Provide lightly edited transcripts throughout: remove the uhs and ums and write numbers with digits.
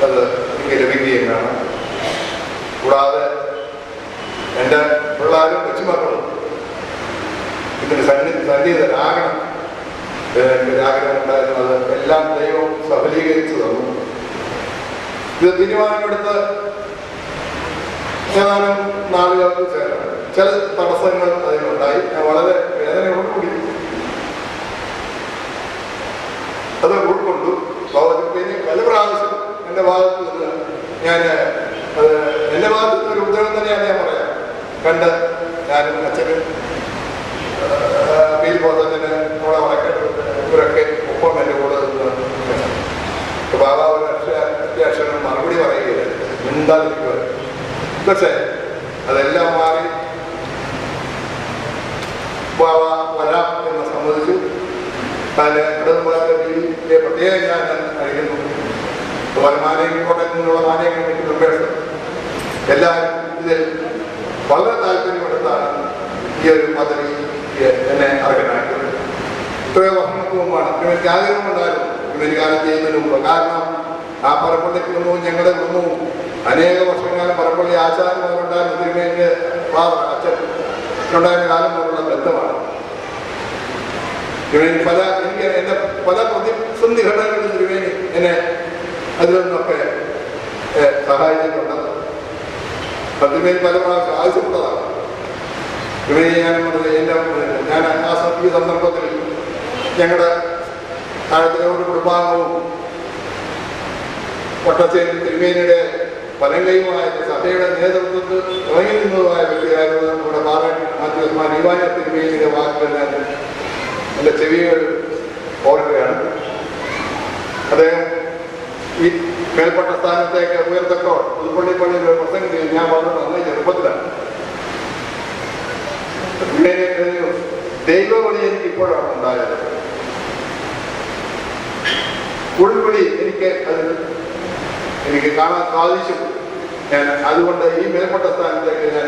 അത് എനിക്ക് ലഭിക്കുകയും വേണം. കൂടാതെ എൻ്റെ പിള്ളേരും കൊച്ചുമക്കളും ഇതിന് സന്നിഹിതരാകണം എനിക്ക് ആഗ്രഹം ഉണ്ടായിരുന്നത് എല്ലാം ദൈവം സഫലീകരിച്ചു തന്നു. ഇത് തീരുമാനമെടുത്ത് ഏതാനും നാളുകൾക്ക് ശേഷം ചില തടസ്സങ്ങൾ അതിനുണ്ടായി. ഞാൻ വളരെ വേദനയോടുകൂടി അത് ഉൾക്കൊണ്ടു. പിന്നെ പല പ്രാവശ്യം എൻ്റെ ഭാഗത്ത് നിന്ന് ഞാൻ എൻ്റെ ഭാഗത്ത് ഒരു ഉദ്യോഗം തന്നെയാണ് ഞാൻ പറയാം. കണ്ട് ഞാനും അച്ഛനും പീൽബോധത്തിന് നമ്മളെ വളക്കേണ്ട ഇവരൊക്കെ ഒപ്പം എൻ്റെ കൂടെ നിന്ന് ബാബ ഒരു അക്ഷരം മറുപടി പറയുകയില്ല, മിണ്ടാതിരിക്കുക. പക്ഷേ അതെല്ലാം മാറി ബാബ വരാം എന്ന് സമ്മതിച്ചു. അതിന് ഇടതുമാരുടെ രീതിയിലെ പ്രത്യേകം ഞാൻ അറിയുന്നു. മാനേജിംഗ് കോട്ടയത്തിൽ നിന്നുള്ള മാനേജിംഗ് കമ്മിറ്റി മെമ്പേഴ്സ് എല്ലാവരും ഇതിൽ വളരെ താല്പര്യമെടുത്താണ് ഈ ഒരു പദവി എന്നെ അർഹനാക്കിയത്. ഇത്രയോ വർഷങ്ങൾക്ക് മുമ്പാണ് എനിക്ക് ആഗ്രഹമുണ്ടായിരുന്നു ഇവര് കാലം ചെയ്യുന്നതിന് മുമ്പ്. കാരണം ആ പറപ്പള്ളി കുടുംബവും ഞങ്ങളുടെ കുടുംബവും അനേക വർഷക്കാലം പറപ്പള്ളി ആചാര്യമാരുണ്ടായിരുന്ന തിരുമേനിക്ക് അച്ഛൻ ഉണ്ടായിരുന്ന കാലം പോലുള്ള ബന്ധമാണ്. തിരുമേനി എനിക്ക് എൻ്റെ പല പ്രതിസന്ധി ഘട്ടങ്ങളിൽ തിരുമേനി എന്നെ അതിൽ നിന്നൊക്കെ സഹായിച്ചിട്ടുണ്ട്. തിരുമേനി പല പ്രാവശ്യം ആവശ്യപ്പെട്ടതാണ്. തിരുമേനി ഞാൻ ആ ഈ സന്ദർഭത്തിൽ ഞങ്ങളുടെ താഴത്തെ ഒരു കുടുംബാംഗവും വട്ടശ്ശേരി തിരുമേനിയുടെ പലങ്കയുമായ സഭയുടെ നേതൃത്വത്തിൽ ഇറങ്ങി നിന്നതുമായ വ്യക്തിയായിരുന്നു നമ്മുടെ പാറാട്ടി ദീവാന തിരുമേനിയുടെ വാക്കുകൾ ഞാൻ എൻ്റെ ചെവികൾ ഓർക്കുകയാണ്. അദ്ദേഹം ഈ മേൽപ്പെട്ട സ്ഥാനത്തേക്ക് ഉയർത്തക്കോ പുതുപ്പള്ളി പള്ളിയിൽ ഒരു പ്രസംഗം ചെയ്തു. ഞാൻ വളരെ നന്നായി ചെറുപ്പത്തിലാണ്. ദൈവവിളി എനിക്ക് ഇപ്പോഴാണ് ഉണ്ടായത്. ഉൾവിളി എനിക്ക് കാണാൻ സാധിച്ചു. ഞാൻ അതുകൊണ്ട് ഈ മേൽപ്പെട്ട സ്ഥാനത്തേക്ക് ഞാൻ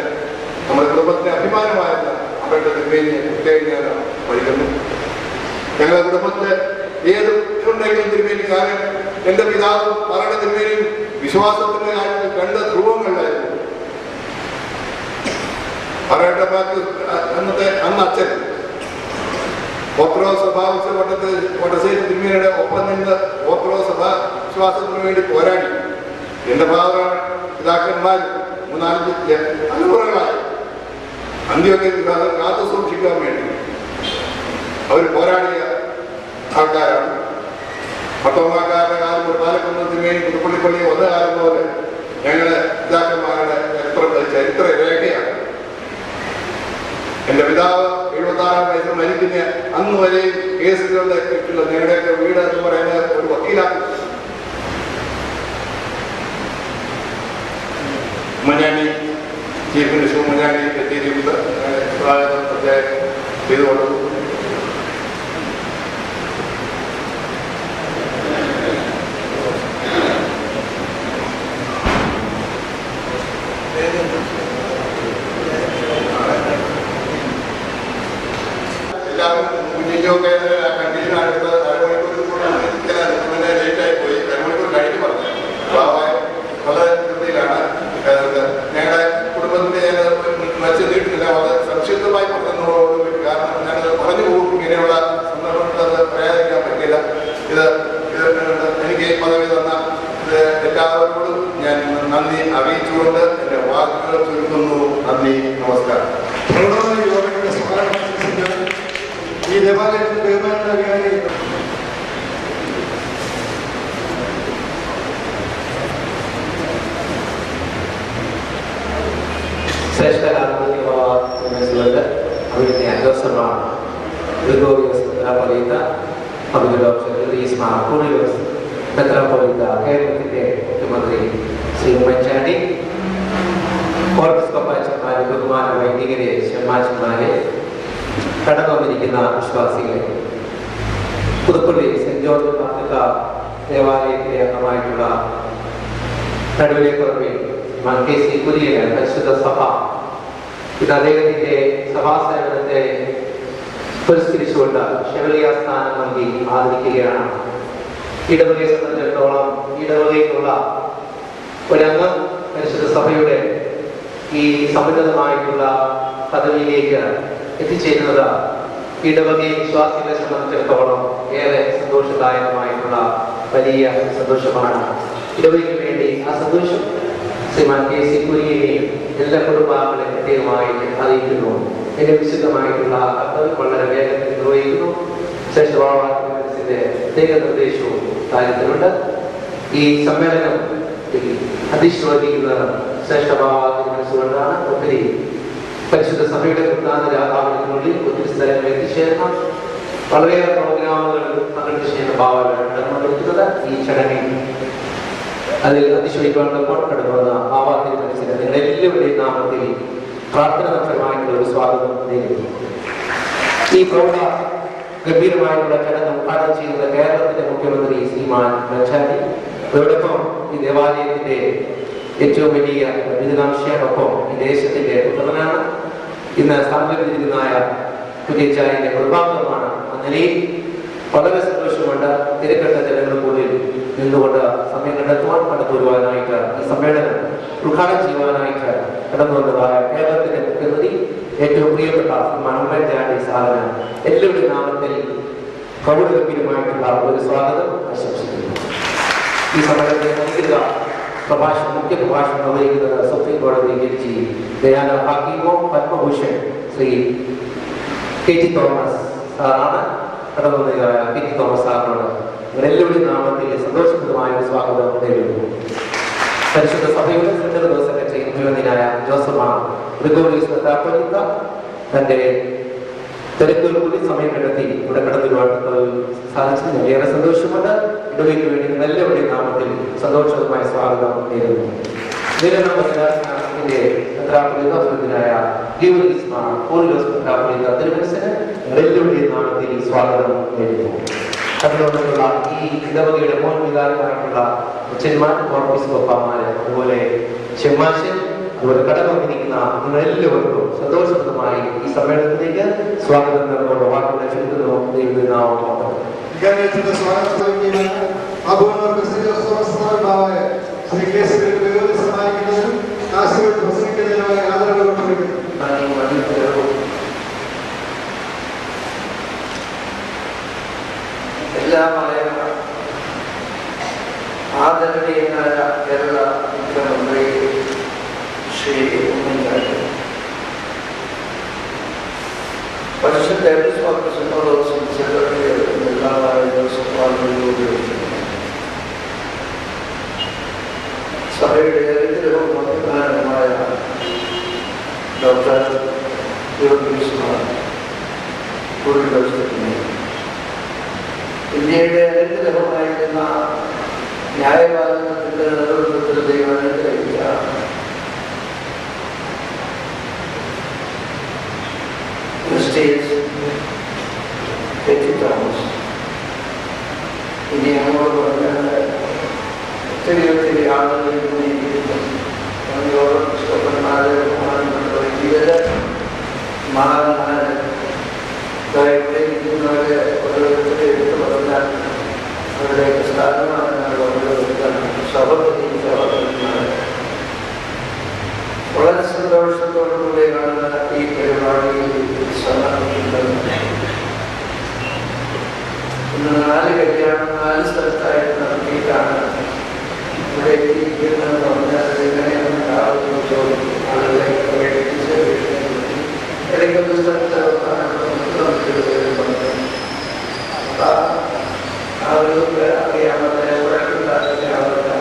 നമ്മുടെ കുടുംബത്തിന് അഭിമാനമായിരുന്ന അവരുടെ തിരുമേനിയെ പ്രത്യേകം ഞാൻ പഠിക്കുന്നു. ഞങ്ങളുടെ കുടുംബത്തില് ഏത് ഉണ്ടെങ്കിലും തിരുമേനി കാര്യം എൻ്റെ പിതാവും അവരുടെ തിരുമേനിയും വിശ്വാസത്തിന്റെ കാര്യത്തിൽ രണ്ട് ധ്രുവങ്ങളിലായിരുന്നു. അവരുടെ അന്നത്തെ അച്ഛൻ ഓർത്തഡോക്സ് വട്ടശ്ശേരി തിരുമേനിയുടെ ഒപ്പം നിന്ന് ഓർത്തഡോക്സ് സഭാ വിശ്വാസത്തിന് വേണ്ടി പോരാടി. എൻ്റെ പിതാക്കന്മാർ 3-4 തലമുറകളായി അന്ത്യോക്യ വിഭാഗം കാത്തു സൂക്ഷിക്കാൻ വേണ്ടി അവർ പോരാടിയ ആൾക്കാരാണ്. പത്തോമാക്കാരുടെ കാലം ഒരു പാലക്കുന്ന് തിരുമേനി പുതുപ്പള്ളിപ്പള്ളി വന്ന കാലം പോലെ ഞങ്ങളുടെ പിതാക്കന്മാരുടെ ചരിത്ര രേഖയാണ്. എൻ്റെ പിതാവ് 76 വയസ്സിൽ മരിക്കുന്ന അന്ന് വരെയും കേസുകളുടെ കിട്ടുള്ള ഞങ്ങളുടെയൊക്കെ വീട് എന്ന് പറയുന്നത് ഒരു വക്കീലാണ്. ഉമ്മൻചാണ്ടി ചീഫ് മിനിസ്റ്റർ ഉമ്മൻചാണ്ടി എത്തിയിരിക്കുന്നത് പ്രത്യേകം ചെയ്തു കൊടുത്തു. എല്ലാവരും കുഞ്ഞിക്കൊക്കെ കണ്ടീഷനാണ് എടുത്തത്. ലേറ്റായി പോയി. അരമണിക്കൂർ കഴിഞ്ഞ് പറഞ്ഞു വളരെ വൃത്തിയിലാണ്. ഞങ്ങളുടെ കുടുംബത്തിന്റെ ഞാൻ മത്സ്യം നീട്ടുന്നില്ല, വളരെ സംക്ഷിപ്തമായി പറഞ്ഞതോട്. കാരണം ഞാനത് പറഞ്ഞു പോകും. ഇങ്ങനെയുള്ള സന്ദർഭത്തിൽ അത് പറയാതിരിക്കാൻ പറ്റില്ല. ഇത് എനിക്ക് പദവി തന്ന എല്ലാവരോടും ഞാൻ നന്ദി അറിയിച്ചുകൊണ്ട് എൻ്റെ വാക്കുകൾ ചുരുക്കുന്നു. നന്ദി, നമസ്കാരം. ഈ ദേവാലയത്തിൽ ബഹുമാനാധികാരി ശ്രേഷ്ഠ അവിടുത്തെ അംഗസ്വരമാണ് ഗ്രിഗോറിയോസ് മെത്രാപ്പൊലീത്ത, അഭിനോസ് മാർക്കോണിയോസ് മെത്രാപ്പൊലീത്ത, കേരളത്തിന്റെ മുഖ്യമന്ത്രി ശ്രീ ഉമ്മൻചാണ്ടി, ഓർക്കസ്കോപ്പാച്ചന്മാരെ, ബഹുമാന വൈദികരെ, ഷമ്മാച്ചന്മാരെ, കടന്നു വന്നിരിക്കുന്ന വിശ്വാസികളെ, പുതുപ്പള്ളി സെന്റ് ജോർജ് മാർത്തക്ക ദേവാലയത്തിലെ അംഗമായിട്ടുള്ള നടുവിലേക്കുറപ്പിൽ മർക്കേസി കുര്യൻ പരിശുദ്ധ സഭ ഇത് അദ്ദേഹത്തിന്റെ സഭാസേവനത്തെ പുരസ്കരിച്ചുകൊണ്ട് ഷെവലിയ സ്ഥാനം നൽകി ആദരിക്കുകയാണ്. ഇടവകയെ സംബന്ധിച്ചിടത്തോളം ഇടവകയ്ക്കുള്ള ഒരംഗ പരിശുദ്ധ സഭയുടെ ഈ സമുന്നതമായിട്ടുള്ള പദവിയിലേക്ക് എത്തിച്ചേരുന്നത് ഇടവകയെ വിശ്വാസികളെ സംബന്ധിച്ചിടത്തോളം ഏറെ സന്തോഷദായകമായിട്ടുള്ള വലിയ സന്തോഷമാണ്. ഇടവകയ്ക്ക് വേണ്ടി ആ സന്തോഷം ശ്രീമാൻ കെ സി കുര്യനെയും എല്ലാ കുടുംബാംഗങ്ങളെയും പ്രത്യേകമായിട്ട് അറിയിക്കുന്നു. എന്റെ വിശുദ്ധമായിട്ടുള്ള കർത്തവ്യം വളരെ വേഗത്തിൽ നിർവഹിക്കുന്നു. ശ്രേഷ്ഠഭാവത്തിന്റെ പ്രത്യേക നിർദ്ദേശവും കാര്യത്തിലുണ്ട്. ഈ സമ്മേളനം അധിഷ്ഠിക്കുന്ന ശ്രേഷ്ഠഭാവത്തിന് മനസ്സുകൊണ്ടാണ്. ഒത്തിരി പരിശുദ്ധ സഭയുടെ വൃത്താന്തരാഭാവത്തിനുള്ളിൽ ഒത്തിരി സ്ഥലങ്ങളിൽ എത്തിച്ചേരണം. വളരെയേറെ പ്രോഗ്രാമുകൾ പങ്കെടുത്ത് ഭാവമാണ് ഈ ചടങ്ങിൽ അതിൽ അതിശയിക്കുവാനുള്ള കടന്നുവന്ന ഭാവാത്തിൽ മനസ്സിലാക്കി നിങ്ങളെല്ലാവരുടെയും നാമത്തിൽ പ്രാർത്ഥനാപരമായിട്ടുള്ള ഒരു സ്വാഗതം നേരിടുന്നു. ഈ പ്രൗഢ ഗംഭീരമായിട്ടുള്ള ചടങ്ങ് ഉദ്ഘാടനം ചെയ്യുന്ന കേരളത്തിന്റെ മുഖ്യമന്ത്രി ശ്രീമാൻ ഉമ്മൻചാണ്ടി, അതോടൊപ്പം ഈ ദേവാലയത്തിന്റെ ഏറ്റവും വലിയ വിജനാംശയോടൊപ്പം ഈ ദേശത്തിന്റെ പുത്രനാണ്. ഇന്ന് സ്ഥാപിച്ചിരിക്കുന്നതായ കുര്യച്ചായന്റെ കുടുംബാംഗമാണ്. ആ നിലയിൽ വളരെ സന്തോഷമുണ്ട്. തിരക്കട്ട ജനങ്ങൾക്കുള്ളിൽ നിന്നുകൊണ്ട് സമയം കണ്ടെത്തുവാൻ കടന്നു വരുവാനായിട്ട് ഈ സമ്മേളനം ഉദ്ഘാടനം ചെയ്യുവാനായിട്ട് കടന്നു വന്നതായ കേരളത്തിന്റെ മുഖ്യമന്ത്രി ഏറ്റവും പ്രിയപ്പെട്ട ഉമ്മൻചാണ്ടി സാറിന് എല്ലാവരുടെ നാമത്തിൽ കൗതുകപരമായിട്ടുള്ള ഒരു സ്വാഗതം ആശംസിക്കുന്നു. ഈ സമ്മേളനത്തെ നൽകുക മുഖ്യ പ്രഭാഷണം നിർവഹിക്കുന്നത് സുപ്രീം കോടതി ജഡ്ജി ദയാന ഹാക്കിമോ Padma Bhushan Shri K T Thomas സാറാണ്. കടന്നു വന്നതായ കെ ടി തോമസ് സാറിനോട് എല്ലാവരുടെയും നാമത്തിൽ സന്തോഷപ്രദമായ ഒരു സ്വാഗതം നേരിടുന്നു. പരിശുദ്ധ സഭയുടെ സെക്രട്ടറി സെക്രട്ടറി മുഴുവനായ ജോസഫ് ഗ്രിഗോറിയസ് മെത്രാപ്പൊലീത്ത തന്റെ തിരക്കുകൾ കൂടി സമയം കണ്ടെത്തി ഇവിടെ കടന്നു സാധിച്ചതിന് ഏറെ സന്തോഷമുണ്ട്. ഇടവയ്ക്ക് വേണ്ടി എല്ലാവരുടെയും നാമത്തിൽ സന്തോഷകരമായ സ്വാഗതം നേരിടുന്നു. മെത്രാപ്പൊലീത്തനായ ഗീവർഗീസ് മെത്രാപ്പൊലീത്ത തിരുമനസിന് എല്ലാവരുടെയും നാമത്തിൽ സ്വാഗതം നേരിടുന്നു. അതിനോടുള്ള ഈ ഇടവകയുടെ മോൻ വികാരമായിട്ടുള്ള അച്ഛന്മാർ, ഓർമ്മമാര്, അതുപോലെ ചെമ്മാശൻ, അതുപോലെ കടന്നിരിക്കുന്ന നിങ്ങളെല്ലാവർക്കും സന്തോഷപ്രദമായി ഈ സമ്മേളനത്തിലേക്ക് സ്വാഗതം നൽകുന്ന വാക്കുകളെ ചുരുക്കുന്നു. എല്ലാമായ ആദരണീയനായ കേരള മുഖ്യമന്ത്രി ശ്രീ ഉമ്മൻചാണ്ടി, പരിശുദ്ധ സഭയുടെ ചരിത്രവും മതപ്രധാനമായ ഡോക്ടർ ഇന്ത്യയുടെ അനുഗ്രഹമായിരുന്ന ന്യായപാലനത്തിന്റെ നേതൃത്വത്തിൽ ദൈവം അനുഗ്രഹിച്ച തോമസ്, ഇനി ഞങ്ങളോട് പറഞ്ഞാൽ ഒത്തിരി ആളുകൾ പുസ്തകന്മാരെ വ്യക്തികള് ഇവിടെ ഇരിക്കുന്നവരെ ഓരോരുത്തരെ എടുത്തു പറഞ്ഞാൽ അവരുടെ സ്ഥാനമാണ് സഹോദരന്മാർ വളരെ സന്തോഷത്തോടുകൂടിയാണ് ഈ പരിപാടിയിൽ സമാപിക്കുന്നത്. ഇന്ന് 4 കല്യാണം 4 സ്ഥലത്തായിട്ട് നടത്തിയിട്ടാണ് ഇവിടെ എത്തിയിരിക്കുന്നതെന്ന് പറഞ്ഞാൽ എങ്ങനെയാണ് ആളുകളെ പ്രകടിപ്പിച്ച് ഇടയ്ക്കൊരു സ്ഥലത്ത് ആളുകൾക്ക് അറിയാവുന്ന വഴക്കുണ്ടാകുന്ന ആളുകൾ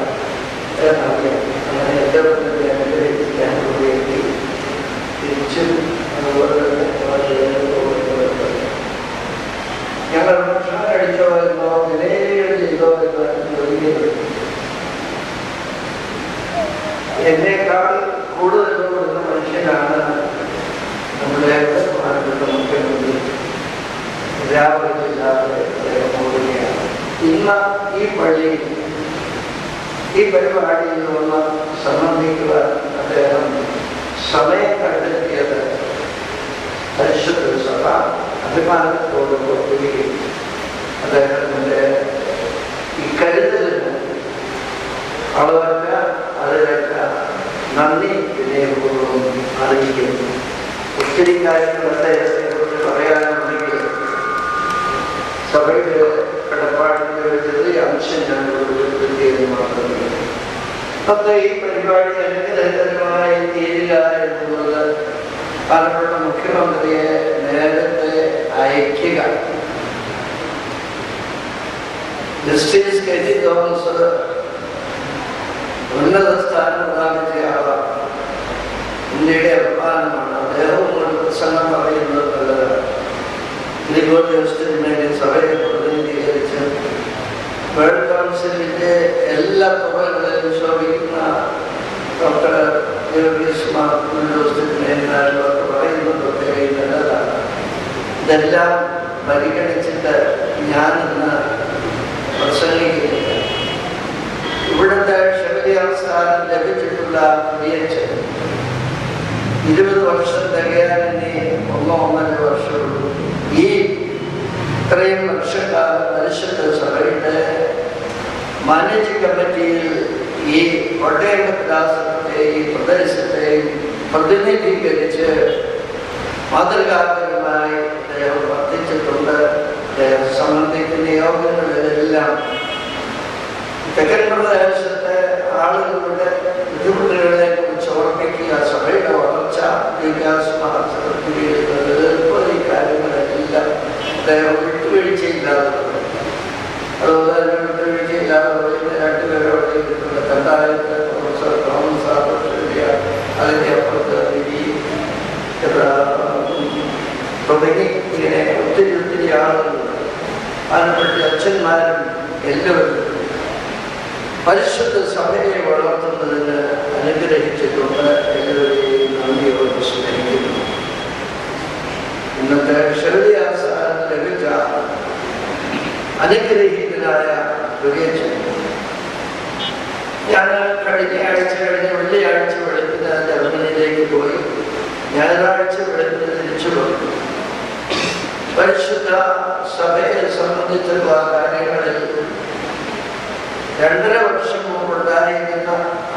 എന്നറിയാം. അങ്ങനെ എല്ലാവരും അനുഗ്രഹിക്കാൻ വേണ്ടി തിരിച്ചും അതുപോലെ തന്നെ ഞങ്ങൾ ഭക്ഷണം കഴിച്ചോ എന്നോ നിലയിൽ ചെയ്തോ എന്ന് എന്നേക്കാൾ കൂടുതൽ കൊടുക്കുന്ന മനുഷ്യനാണ് നമ്മുടെ മുഖ്യമന്ത്രി. രാവിലെ പോവുകയാണ്. ഇന്ന് ഈ പള്ളിയിൽ ഈ പരിപാടിയിൽ നിന്ന് സംബന്ധിക്കുവാൻ അദ്ദേഹം സമയം കണ്ടെത്തിയത് പരിശുദ്ധ സഭ അഭിമാനത്തോട് കൊടുക്കുകയും അദ്ദേഹത്തിൻ്റെ ഈ കരുതലിന് അളവല്ല അതിനൊക്കെ നന്ദി വിനയപൂർവ്വം അറിയിക്കുന്നു. ഒത്തിരി കാര്യങ്ങളൊക്കെ ഇതിനെക്കുറിച്ച് പറയാനുണ്ടെങ്കിൽ സഭയുടെ കടപ്പാടിൻ്റെ ഒരു ചെറിയ അംശം ഞാൻ കൊടുത്തിരിക്കുന്നത് മാത്രമേ. ഒക്കെ ഈ പരിപാടി അനുഗ്രഹകരമായി തീരുക എന്നുള്ളത് പാലപ്പെട്ട മുഖ്യമന്ത്രിയെ നേരത്തെ അയക്കുക. ജസ്റ്റിസ് കെ ടി തോമസ് ഉന്നത സ്ഥാനം പ്രാപിച്ച ആളാണ്. ഇന്ത്യയുടെ അഭിമാനമാണ്. അദ്ദേഹവും ഒരു പ്രസംഗം പറയുന്നത് നല്ലതാണ്. ലിബോർജസ്റ്റിന് വേണ്ടി സഭയെ പ്രതിനിധീകരിച്ച് വേൾഡ് കൗൺസിലിന്റെ എല്ലാ തുറകളിലും ശോഭിക്കുന്ന ഡോക്ടർ പറയുന്നതൊക്കെ നല്ലതാണ്. ഇതെല്ലാം പരിഗണിച്ചിട്ട് ഞാനിന്ന് പ്രസംഗിക്കുന്നില്ല. ഇവിടുത്തെ ഷെബലിയാർ സ്ഥാനം ലഭിച്ചിട്ടുള്ള കുടിയച്ചൻ 20 വർഷം തികയാൻ ഇനി 1-1.5 വർഷമുള്ളൂ. ഈ ഇത്രയും വർഷക്കാലം പരിശുദ്ധ സഭയുടെ മാനേജിംഗ് കമ്മിറ്റിയിൽ ഈ കോട്ടയം ഭദ്രാസനത്തെ ഈ പ്രദേശത്തെയും പ്രതിനിധീകരിച്ച് മാതൃകാപരമായി അദ്ദേഹം വർദ്ധിച്ചിട്ടുണ്ട്. അദ്ദേഹം സംബന്ധിക്കുന്ന യോഗങ്ങളിലെല്ലാം തെക്കൻ പ്രദേശത്തെ ആളുകളുടെ ബുദ്ധിമുട്ടുകളെ കുറിച്ച് ഓർമ്മിക്കുക, സഭയുടെ വളർച്ച, വികാസമാർത്തുന്നത്, ഈ കാര്യങ്ങളെല്ലാം അദ്ദേഹം വിട്ടുവീഴ്ചയില്ലാതെ അതുപോലെ തന്നെ വിട്ടുവീഴ്ചയില്ലാതെ പറയുന്ന 2 പേരോടെ ഇരുന്നിട്ടുണ്ട്. കണ്ടായത്ത് പ്രൊഫസർ തോമസ് ആദർശിയ, അതിൻ്റെ അപ്പുറത്ത് തുടങ്ങി ഇങ്ങനെ ഒത്തിരി ആളുകളുണ്ട്. അതിനെപ്പറ്റി അച്ഛന്മാരും എല്ലാവരും പരിശുദ്ധ സഭയെ വളർത്തുന്നതിന് അനുഗ്രഹിച്ചിട്ടുണ്ട്. എല്ലാവരെയും നന്ദിയോട് സ്മരിക്കുന്നു. ഇന്നത്തെ ഷെബലിയാർ സ്ഥാനം ലഭിച്ച അനുഗ്രഹീതനായ വിവേചൻ, ഞാൻ കഴിഞ്ഞ വെള്ളിയാഴ്ച വെളുപ്പിന് ജർമ്മനിയിലേക്ക് പോയി. ഞായറാഴ്ച വെളുപ്പിന് തിരിച്ചു വന്നു. പരിശുദ്ധ സഭയെ സംബന്ധിച്ചുള്ള കാര്യങ്ങളിൽ 2.5 വർഷം മുമ്പുണ്ടായിരുന്ന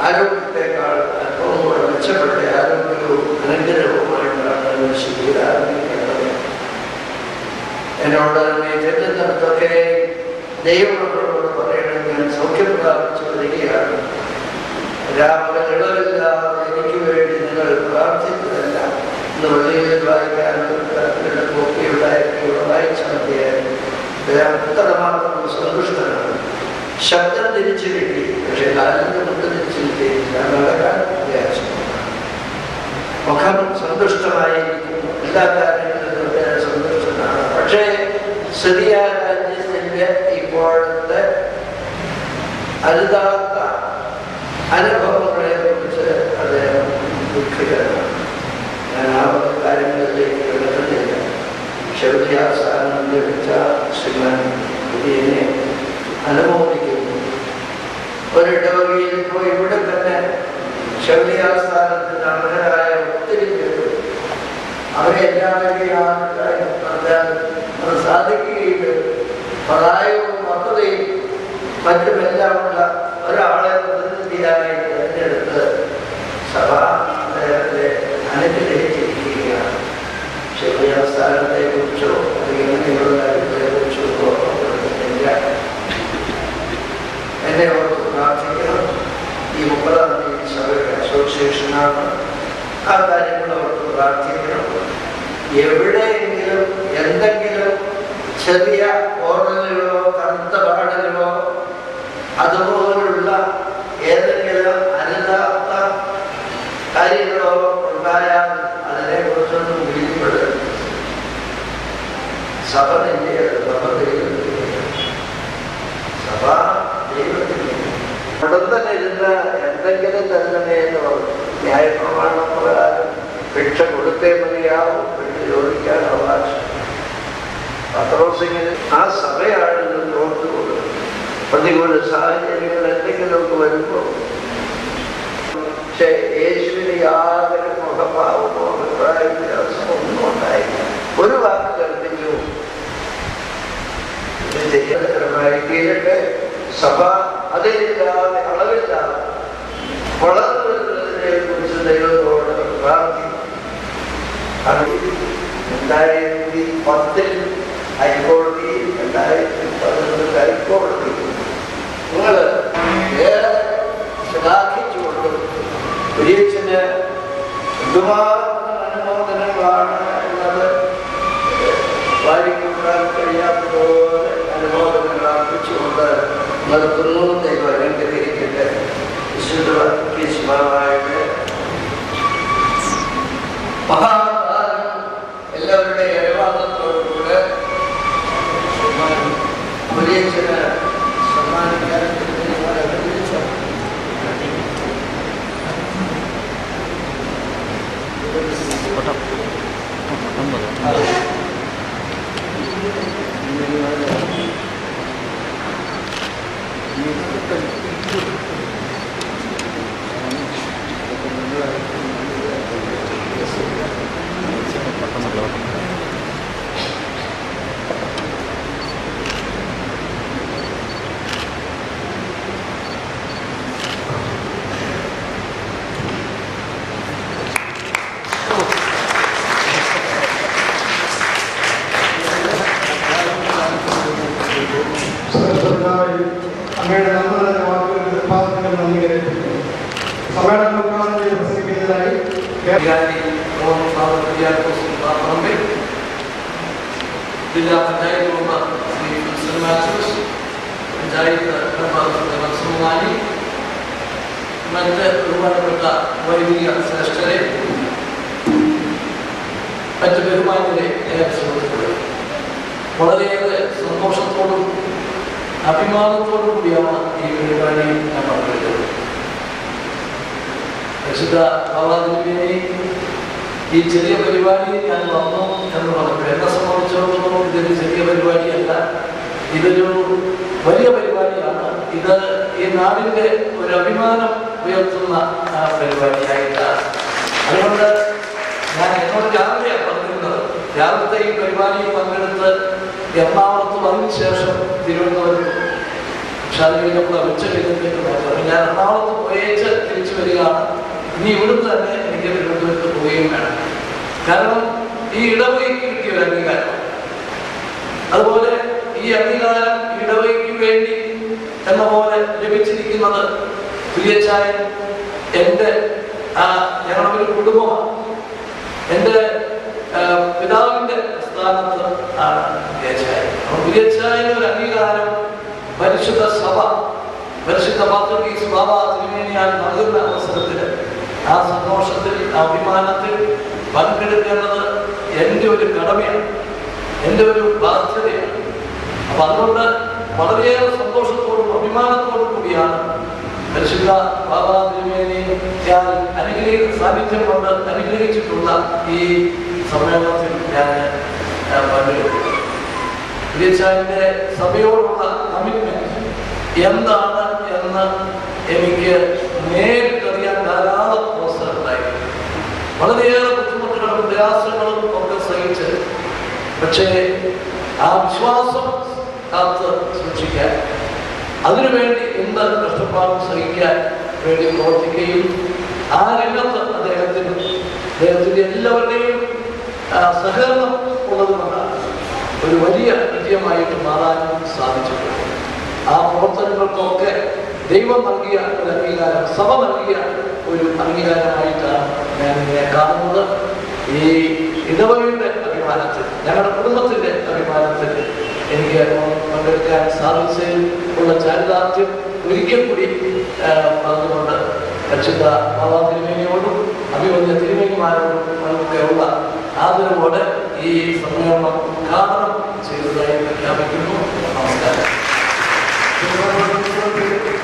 ആരോഗ്യത്തെക്കാൾ അല്പവും കൂടെ മെച്ചപ്പെട്ട ആരോഗ്യവും അനുഗ്രഹവുമായിട്ടാണ് ശിബിരാരംഭിക്കേണ്ടത്. എന്നോട് ചെല്ലുന്നിടത്തൊക്കെ ദൈവങ്ങളോട് പറയണം, ഞാൻ സൗഖ്യം പ്രാപിച്ചു വരികയാണ്. രാവിലെ ഇളവില്ലാതെ എനിക്ക് വേണ്ടി നിങ്ങൾ പ്രാർത്ഥിച്ചതല്ല. ഇന്ന് വെള്ളിയിൽ വായിക്കാനുള്ള കോപ്പിയുണ്ടായിരിക്കും വായിച്ച മതിയായിരുന്നു. അത്രമാത്രം സന്തുഷ്ടനാണ്. ശബ്ദം തിരിച്ചു കിട്ടി, പക്ഷെ കാലിന്റെ മുഖം തിരിച്ചു കിട്ടിയില്ല. നടക്കാൻ വിചാരിച്ചു. മുഖം സന്തുഷ്ടമായിരിക്കുന്നു. എല്ലാ കാര്യങ്ങളിലും സന്തുഷ്ടനാണ്. പക്ഷേ സിറിയ രാജ്യത്തിന്റെ ഇപ്പോഴത്തെ അരുതാത്ത അനുഭവങ്ങളെ കുറിച്ച് അദ്ദേഹം ദുഃഖിതനാണ്. ഞാൻ ആ കാര്യങ്ങളിലേക്ക് കിടക്കുന്നില്ല. ഷെബലിയാർ സ്ഥാനം ലഭിച്ച ശ്രീമാൻ കുടിയനെ അനുമോദിക്കുന്നു. ഒരിടവകയിൽ പോയി ഇവിടെ തന്നെ ഷെബലിയാർ സ്ഥാനത്തിന് അർഹരായ ഒത്തിരി പേര് അവരെ എല്ലാവരെയും അത് സാധിക്കുകയും പ്രായവും പക്വതയും മറ്റുമെല്ലാമുള്ള ഒരാളെ പ്രതിനിധിയായി തിരഞ്ഞെടുത്ത് സഭ അദ്ദേഹത്തെ അനുഗ്രഹിച്ചിരിക്കുകയാണ്. ഷെബലിയാർ സ്ഥാനത്തെ കുറിച്ചോ ഇങ്ങനെയുള്ള കാര്യങ്ങളെ കുറിച്ചോ ഓർമ്മപ്പെടുത്തുന്നില്ല. എന്നെ ഓർത്ത് പ്രാർത്ഥിക്കണം. ഈ 30-ാം തീയതി സഭയുടെ അസോസിയേഷനാണ്. ആ കാര്യങ്ങൾ ഓർത്ത് പ്രാർത്ഥിക്കണം. എവിടെയെങ്കിലും എന്തെങ്കിലും ചെറിയ ഓർമ്മകളോ കറുത്ത പാടുകളോ അതുപോലുള്ള ഏതെങ്കിലും അനുതാത്ത കാര്യങ്ങളോ ഉണ്ടായാൽ അതിനെക്കുറിച്ചൊന്നും വിളിക്കപ്പെടരുത്. സഭ തന്നെയാണ്. സഭ ദൈവത്തിന് ഉടന്തനിരുന്ന എന്തെങ്കിലും തരണമേ എന്ന് പറഞ്ഞു. ന്യായപ്രമാണ പ്രകാരം ഭിക്ഷ കൊടുത്തേ മതിയാവും, ഭിക്ഷ ചോദിക്കാൻ അവകാശം. പത്രോസിങ്ങനെ ആ സഭയാണ് ഓർത്തു കൊടുക്കും. പ്രതികൂല സാഹചര്യങ്ങൾ എന്തെങ്കിലുമൊക്കെ വരുമ്പോൾ പക്ഷെ യേശുവിന് യാതൊരു മുഖഭാവമോ അഭിപ്രായ വ്യത്യാസമോ ഒന്നും ഉണ്ടായില്ല. ഒരു വാക്ക് കൽപ്പിച്ചു, ചെയ്യകരമായി തീരട്ടെ. സഭ അതിലില്ലാതെ അളവില്ലാതെ ശ്ലാഘിച്ചുകൊണ്ട് ഒരിയച്ഛന് എന്തുമാത്രം അനുമോദനങ്ങളാണ് എന്നത് വായിക്കാൻ കഴിയാത്തതുപോലെ അനുമോദനങ്ങൾ അർപ്പിച്ചുകൊണ്ട് നിർത്തുന്നു. ദൈവം അനുഗ്രഹിക്കട്ടെ. വിശുദ്ധമായിട്ട് മഹാകാലം എല്ലാവരുടെയും അനുവാദത്തോടുകൂടെ ഒരിയച്ഛന് സമ്മാനിക്കാൻ അങ്ങയുടെ നന്ദി വാക്കുകൾ നന്ദി കരുതുന്നു. സമ്മേളനം പ്രസംഗിക്കുന്നതിനായി ജില്ലാ പഞ്ചായത്ത് മെമ്പർ ശ്രീ വിൽസൺ മാത്യൂസ്, പഞ്ചായത്ത് മെമ്പർ സുമാനി, മറ്റ് ബഹുമാനപ്പെട്ട വൈദിക ശ്രേഷ്ഠരെ, മറ്റ് ബഹുമാനരെ, സുഹൃത്തുക്കളെ, വളരെയേറെ സന്തോഷത്തോടും അഭിമാനത്തോടു കൂടിയാണ് ഈ പരിപാടി ഞാൻ പങ്കെടുത്തത്. പരിശുദ്ധ ബാബാദേവിയെ ഈ ചെറിയ പരിപാടി ഞാൻ വന്നു എന്ന് പറഞ്ഞു. എന്നെ സംബന്ധിച്ചിടത്തോളം ഇതൊരു ചെറിയ പരിപാടിയല്ല, ഇതൊരു വലിയ പരിപാടിയാണ്. ഇത് ഈ നാടിൻ്റെ ഒരു അഭിമാനം ഉയർത്തുന്ന പരിപാടിയായിട്ടാണ്. അതുകൊണ്ട് ഞാൻ എന്നോട് രാവിലെയാണ് പറഞ്ഞിരുന്നത്. രാവിലത്തെ ഈ പരിപാടിയിൽ പങ്കെടുത്ത് എറണാകുളത്ത് വന്നതിന് ശേഷം തിരുവനന്തപുരത്ത്, പക്ഷെ അത് കഴിഞ്ഞപ്പോൾ ഉച്ചകഴിഞ്ഞിട്ട് ഞാൻ എറണാകുളത്ത് പോയേച്ച് തിരിച്ചു വരികയാണ്. ഇനി ഇവിടുന്ന് തന്നെ എനിക്ക് തിരുവനന്തപുരത്ത് പോവുകയും വേണം. കാരണം ഈ ഇടവകയ്ക്ക് കിട്ടിയ ഒരു അംഗീകാരം, അതുപോലെ ഈ അംഗീകാരം ഇടവകയ്ക്ക് വേണ്ടി എന്ന പോലെ ലഭിച്ചിരിക്കുന്നത് തുല്യച്ചായൻ എൻ്റെ ഞങ്ങളുടെ ഒരു കുടുംബമാണ്. എൻ്റെ പിതാവിൻ്റെ സ്ഥാനത്ത് ആണ് തുല്യച്ചായന് ഒരു അംഗീകാരം പരിശുദ്ധ സഭ, പരിശുദ്ധ പാത്രീസ് ബാബ തിരുമേനിയാൽ നൽകുന്ന അവസരത്തിൽ ആ സന്തോഷത്തിൽ, ആ അഭിമാനത്തിൽ പങ്കെടുക്കേണ്ടത് എൻ്റെ ഒരു കടമയാണ്, എൻ്റെ ഒരു ബാധ്യതയാണ്. അപ്പം അതുകൊണ്ട് വളരെയേറെ സന്തോഷത്തോടും അഭിമാനത്തോടും കൂടിയാണ് പരിശുദ്ധ ബാബ തിരുമേനിയാൽ സാന്നിധ്യം കൊണ്ട് അനുഗ്രഹിച്ചിട്ടുള്ള ഈ സമ്മേളനത്തിൽ ഞാൻ പങ്കെടുക്കും. തുല്യച്ചായൻ്റെ സഭയോടുള്ള കമ്മിറ്റ്മെന്റ് എന്താണ് എന്ന് എനിക്ക് നേരിട്ടറിയാൻ ധാരാളം അവസരമുണ്ടായി. വളരെയേറെ ബുദ്ധിമുട്ടുകളും പ്രയാസങ്ങളും ഒക്കെ സഹിച്ച്, പക്ഷേ ആ വിശ്വാസം കാത്ത് സൂക്ഷിക്കാൻ, അതിനുവേണ്ടി എന്ത് കഷ്ടപ്പാടും സഹിക്കാൻ വേണ്ടി പ്രവർത്തിക്കുകയും ആ രംഗത്ത് അദ്ദേഹത്തിൻ്റെ എല്ലാവരുടെയും സഹകരണം ഉള്ളതുകൊണ്ടാണ് ഒരു വലിയ വിജയമായിട്ട് മാറാനും സാധിച്ചിട്ടുണ്ട്. ആ പ്രവർത്തനങ്ങൾക്കൊക്കെ ദൈവം നൽകിയ ഒരു അംഗീകാരം, സഭ നൽകിയ ഒരു അംഗീകാരമായിട്ടാണ് ഞാൻ ഇതിനെ കാണുന്നത്. ഈ ഇടവകയുടെ അഭിമാനത്തിൽ, ഞങ്ങളുടെ കുടുംബത്തിൻ്റെ അഭിമാനത്തിൽ എനിക്ക് പങ്കെടുക്കാൻ സാധിച്ചതിൽ ഉള്ള ചാരിതാർത്ഥ്യം ഒരിക്കൽ കൂടി പറഞ്ഞുകൊണ്ട് പരിശുദ്ധ ബാബാ തിരുമേനിയോടും അഭിമന്യ തിരുമേനിമാരോടും നമുക്കുള്ള ആദരവോടെ ഈ സമ്മേളനം ഉദ്ഘാടനം ചെയ്തതായി പ്രഖ്യാപിക്കുന്നു. നമസ്കാരം.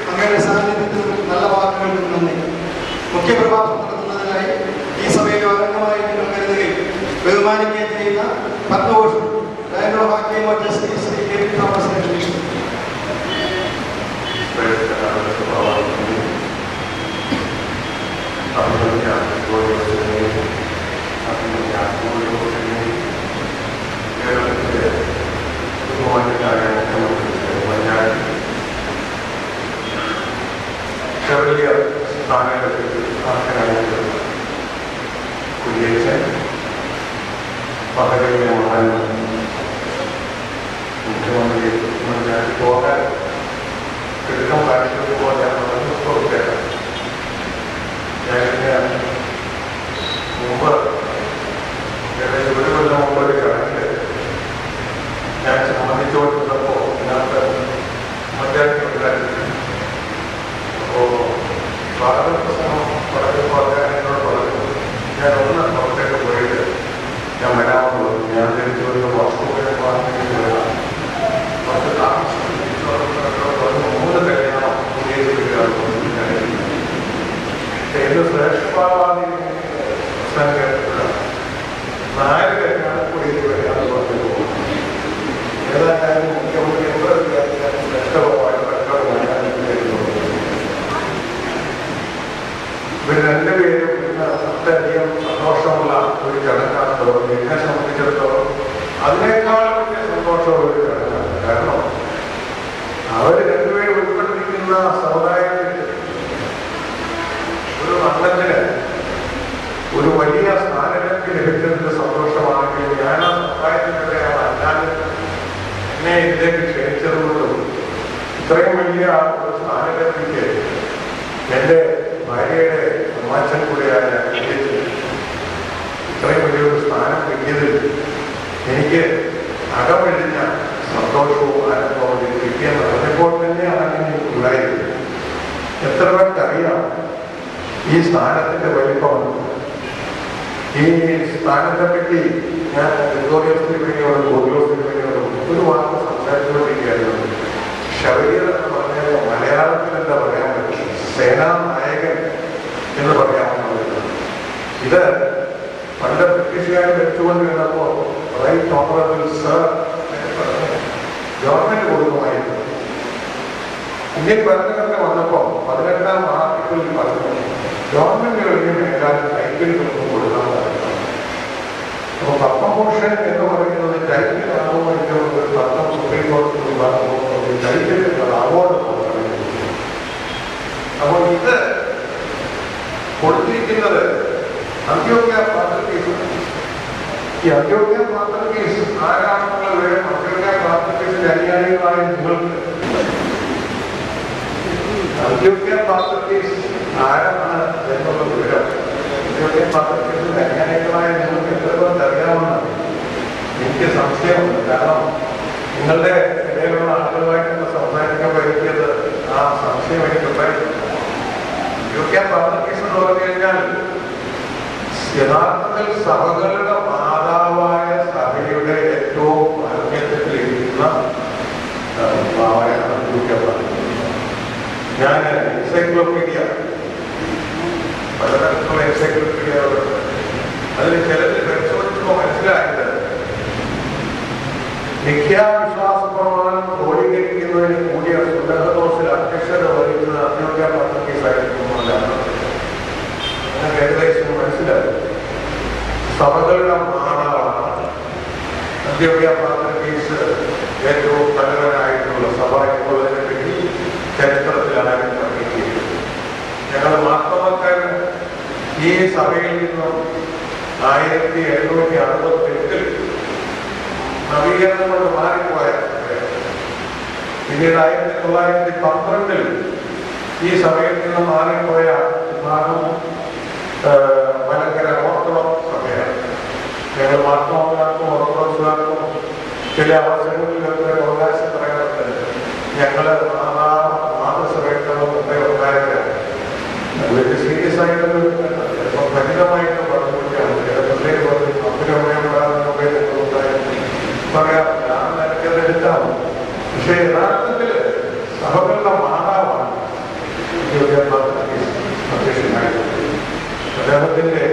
അങ്ങയുടെ സാന്നിധ്യത്തിൽ നല്ല വാക്കുകൾക്ക് നന്ദി. മുഖ്യപ്രഭാഷണം നടത്തുന്നതിനായി ഈ സഭയിലെ അംഗമായി നിങ്ങൾ കരുതുകയും ബഹുമാനിക്കുകയും ചെയ്യുന്ന പത്മഭൂഷൺ ഡയറക്ടർ ഓഫ് ഹാക്കി ജസ്റ്റിസ് ശ്രീ കെ പി തോമസിനെ ക്ഷണിക്കുന്നു. കുര്യേച്ചൻ പദവിയിലെ മഹാന്മാർ, മുഖ്യമന്ത്രി പോകാൻ കിടക്കം കാണിച്ചതുപോലെ ഏത് ശ്രേഷ്ഠഭാവാദി സംഘടന നാല് കഴിഞ്ഞാൽ കൂടി വരാൻ പറഞ്ഞു പോകും. ഏതായാലും മുഖ്യമന്ത്രി ശ്രേഷ്ഠഭാവായ ഇവർ രണ്ടുപേരും ഇന്ന് അത്യധികം സന്തോഷമുള്ള ഒരു ചടങ്ങാണ് തോന്നുന്നത്. എന്നെ സംബന്ധിച്ചിടത്തോളം അതിനേക്കാളും വലിയ സന്തോഷമുള്ള ഒരു ചടങ്ങാണ്. കാരണം അവർ രണ്ടുപേരും ഉൾപ്പെട്ടിരിക്കുന്ന സമുദായത്തിൽ ഒരു അംഗത്തിന് ഒരു വലിയ സ്ഥാനലബ്ധി ലഭിച്ചതിന്റെ സന്തോഷമാണെങ്കിൽ ഞാൻ ആ സമുദായത്തിൻ്റെ അല്ലാതെ എന്നെ ഇതിലേക്ക് ക്ഷണിച്ചതുകൊണ്ടും ഇത്രയും വലിയ ഒരു സ്ഥാനലബ്ധിക്ക് എൻ്റെ ഭാര്യയുടെ അമ്മാച്ചൻ കൂടെയായ ഇത്രയും വലിയൊരു സ്ഥാനം കിട്ടിയതിൽ എനിക്ക് അകമഴിഞ്ഞ സന്തോഷവും ആനന്ദവും കിട്ടിയെന്ന് പറഞ്ഞപ്പോൾ തന്നെയാണ് എനിക്ക് ഉണ്ടായത്. എത്ര പേർക്കറിയാം ഈ സ്ഥാനത്തിന്റെ വലിപ്പമാണ്. ഈ സ്ഥാനത്തെ പറ്റി ഞാൻ ഗ്രിഗോറിയോസ് തിരുമേനിയോടും ഗോറിയോസ് തിരുമേനിയോടും ഒരു വാക്ക് സംസാരിച്ചുകൊണ്ടിരിക്കുകയായിരുന്നു. ശബരീർ എന്ന് പറഞ്ഞാൽ മലയാളത്തിൽ എന്താ പറയാൻ പറ്റും, സേനാനായകൻ എന്ന് പറയാവുന്നത്. ഇത് പണ്ട് ബ്രിട്ടീഷുകാർ വെച്ചുകൊണ്ടിരുന്നപ്പോൾ റൈറ്റ് ഓണറബിൾ സർ ഗവൺമെന്റ് കൊടുക്കുമായിരുന്നു. ഇന്ത്യൻ ഭരണഘടന വന്നപ്പോൾ 18ാം ആർട്ടിക്കിളിൽ പറഞ്ഞു ഗവൺമെന്റുകളിൽ മേലാൽ ടൈറ്റിൽ കൊടുക്കാൻ പറയുന്നത്. അപ്പോൾ പത്മഭൂഷൺ എന്ന് പറയുന്നത് ടൈറ്റിൽ ആകുമ്പോൾ ഒരു പത്മ സുപ്രീം കോടതി ടൈറ്റിൽ അവാർഡ് പറയുന്നത്. അപ്പോൾ ഇത് കൊടുത്തിരിക്കുന്നത് അന്ത്യോക്യ പാത്രീസ്. ഈ അന്ത്യോക്യ പാത്രീസ് ആരാണെന്നുള്ള വിവരം അന്ത്യോക്യ പാത്രീസിന്റെ അനുയായികളായ നിങ്ങൾക്ക് അന്ത്യോക്യ പാത്രീസ് ആരാണ് എന്നുള്ള വിവരം അന്ത്യോക്യ പാത്രീസിന്റെ അനുയായികളായ നിങ്ങൾക്ക് എത്ര പേർക്ക് അറിയാമെന്ന് എനിക്ക് സംശയമുണ്ട്. കാരണം നിങ്ങളുടെ ഇടയിലുള്ള ആളുകളുമായിട്ട് സംസാരിക്കാൻ പറ്റിയത് ആ സംശയം എനിക്കുണ്ടായിരുന്നു. അന്ത്യോക്യ പാത്രീസ് എന്ന് പറഞ്ഞു കഴിഞ്ഞാൽ യഥാർത്ഥത്തിൽ സഭകളുടെ മാതാവായ സഭയുടെ ഏറ്റവും ആത്മീയത്തിലിരിക്കുന്ന ഭാവയാണ് അന്ത്യോക്യ പാത്രീസ്. ഞാൻ എൻസൈക്ലോപീഡിയ പലതരത്തിലുള്ള എൻസൈക്ലോപീഡിയകളുണ്ട്. അതിൽ ചിലത് പരിശോധിച്ചപ്പോൾ മനസ്സിലായത് നിഖ്യാവിശ്വാസ പ്രമാണം ക്രോഡീകരിക്കുന്നതിന് കൂടിയ സുലഭദോസിൽ അധ്യക്ഷത വഹിക്കുന്നത് അന്ത്യോക്യ പാത്രീസ് ആയിരിക്കുന്നതാണ്. അങ്ങനെ ഏകദേശം മനസ്സിലായി. സഭകളുടെ മാതാവാണ് അന്ത്യോക്യ പാത്രീസ്. ഏറ്റവും തലവനായിട്ടുള്ള സഭ എന്നുള്ളതിനെ പറ്റി ചരിത്രത്തിലാണ് പഠിക്കുന്നത്. ഞങ്ങൾ മാർത്തോമാക്കാർ ഈ സഭയിൽ നിന്നും 1768 നവീകരണം കൊണ്ട് മാറിപ്പോയ, പിന്നീട് 1912 ഈ സഭയിൽ നിന്ന് മാറിപ്പോയ വിഭാഗം മലങ്കര ഓർത്തഡോക്സ് സഭയാണ്. ഞങ്ങൾ മാർത്തോമാർക്കും ഓർത്തഡോക്സുകാർക്കും ചില അവസരങ്ങളിലൊക്കെ അവകാശം പറയാറുണ്ട്. ഞങ്ങള് മാതൃസഭയ്ക്കുള്ള ഉണ്ടായവരാണ്. വലിയ സീരിയസ് ആയിട്ട് ഫലിതമായിട്ട് പറഞ്ഞുകൊണ്ടാണ് ചില പിള്ളേര് പറഞ്ഞു പറയാം. ഞാൻ എനിക്കത് എടുത്താണ്. പക്ഷേ യഥാർത്ഥത്തിൽ സഭകളുടെ മാതാവാണ് അധ്യക്ഷനായിട്ടുള്ളത്. അദ്ദേഹത്തിന്റെ